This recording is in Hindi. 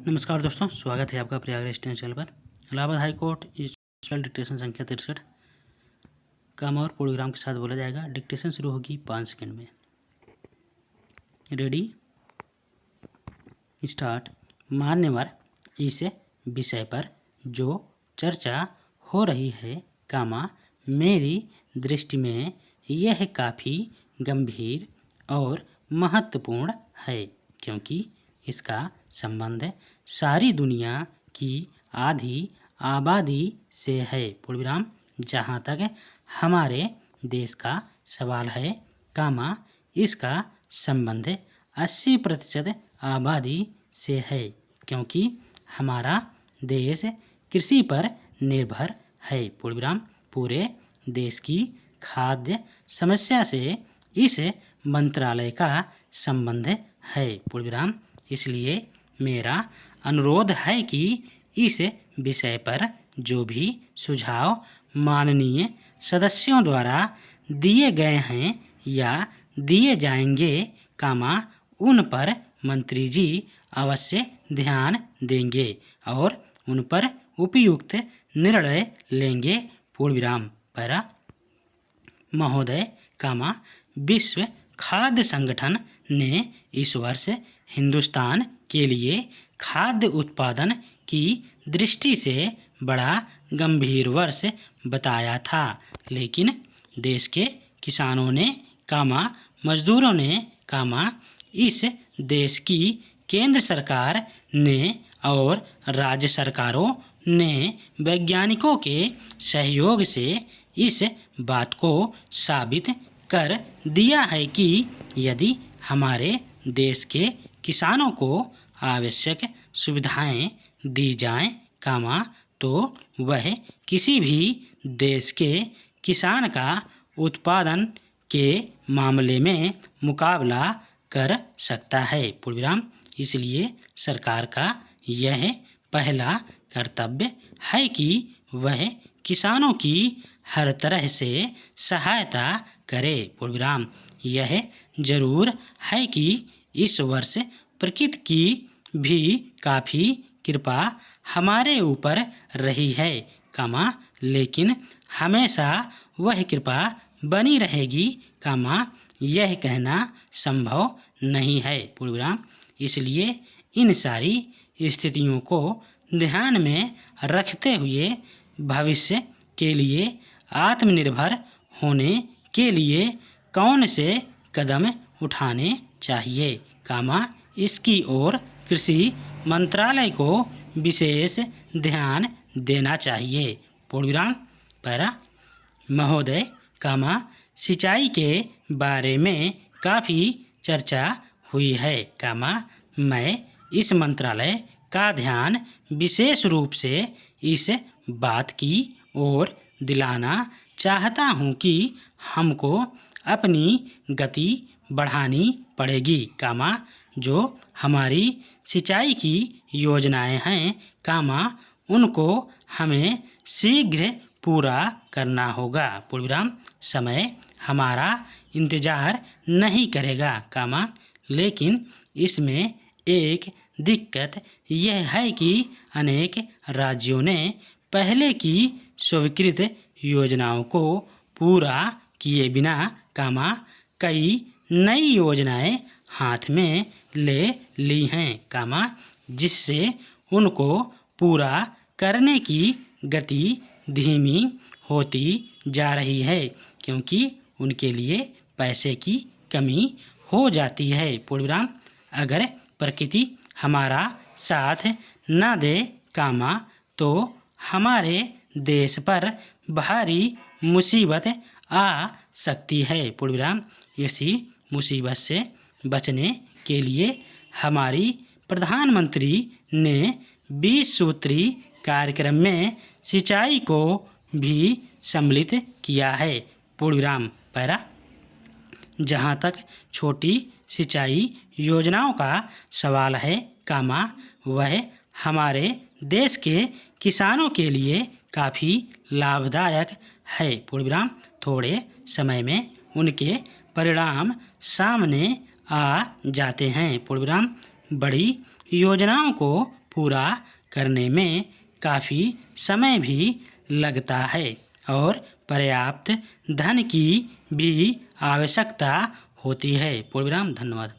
नमस्कार दोस्तों, स्वागत है आपका प्रयागराज चैनल पर। Allahabad high court special dictation संख्या 63 काम और पूर्णविराम के साथ बोला जाएगा। डिक्टेशन शुरू होगी 5 सेकंड में। Ready start. मान्यवर, इस विषय पर जो चर्चा हो रही है मेरी दृष्टि में यह काफ़ी गंभीर और महत्वपूर्ण है, क्योंकि इसका संबंध सारी दुनिया की आधी आबादी से है। पूर्णविराम। जहाँ तक हमारे देश का सवाल है इसका संबंध 80% आबादी से है, क्योंकि हमारा देश कृषि पर निर्भर है। पूर्णविराम। पूरे देश की खाद्य समस्या से इस मंत्रालय का संबंध है। पूर्णविराम। इसलिए मेरा अनुरोध है कि इस विषय पर जो भी सुझाव माननीय सदस्यों द्वारा दिए गए हैं या दिए जाएंगे उन पर मंत्री जी अवश्य ध्यान देंगे और उन पर उपयुक्त निर्णय लेंगे। पूर्णविराम। पैरा। महोदय विश्व खाद्य संगठन ने इस वर्ष हिंदुस्तान के लिए खाद्य उत्पादन की दृष्टि से बड़ा गंभीर वर्ष बताया था, लेकिन देश के किसानों ने मजदूरों ने इस देश की केंद्र सरकार ने और राज्य सरकारों ने वैज्ञानिकों के सहयोग से इस बात को साबित कर दिया है कि यदि हमारे देश के किसानों को आवश्यक सुविधाएं दी जाएं तो वह किसी भी देश के किसान का उत्पादन के मामले में मुकाबला कर सकता है। पूर्णविराम। इसलिए सरकार का यह पहला कर्तव्य है कि वह किसानों की हर तरह से सहायता करे। पूर्णविराम। यह जरूर है कि इस वर्ष प्रकृति की भी काफ़ी कृपा हमारे ऊपर रही है लेकिन हमेशा वह कृपा बनी रहेगी यह कहना संभव नहीं है। पूर्णविराम। इसलिए इन सारी स्थितियों को ध्यान में रखते हुए भविष्य के लिए आत्मनिर्भर होने के लिए कौन से कदम उठाने चाहिए इसकी ओर कृषि मंत्रालय को विशेष ध्यान देना चाहिए। पूर्णविराम। पैरा। महोदय सिंचाई के बारे में काफ़ी चर्चा हुई है मैं इस मंत्रालय का ध्यान विशेष रूप से इस बात की ओर दिलाना चाहता हूँ कि हमको अपनी गति बढ़ानी पड़ेगी जो हमारी सिंचाई की योजनाएं हैं उनको हमें शीघ्र पूरा करना होगा। पूर्णविराम। समय हमारा इंतज़ार नहीं करेगा लेकिन इसमें एक दिक्कत यह है कि अनेक राज्यों ने पहले की स्वीकृत योजनाओं को पूरा किए बिना कई नई योजनाएं हाथ में ले ली हैं जिससे उनको पूरा करने की गति धीमी होती जा रही है, क्योंकि उनके लिए पैसे की कमी हो जाती है। पूर्णविराम। अगर प्रकृति हमारा साथ न दे तो हमारे देश पर भारी मुसीबत आ सकती है। पूर्णविराम। इसी मुसीबत से बचने के लिए हमारी प्रधानमंत्री ने 20 सूत्री कार्यक्रम में सिंचाई को भी सम्मिलित किया है। पूर्णविराम। पैरा। जहाँ तक छोटी सिंचाई योजनाओं का सवाल है वह हमारे देश के किसानों के लिए काफ़ी लाभदायक है। पूर्णविराम। थोड़े समय में उनके परिणाम सामने आ जाते हैं। पूर्णविराम। बड़ी योजनाओं को पूरा करने में काफ़ी समय भी लगता है और पर्याप्त धन की भी आवश्यकता होती है। पूर्ण विराम। धन्यवाद।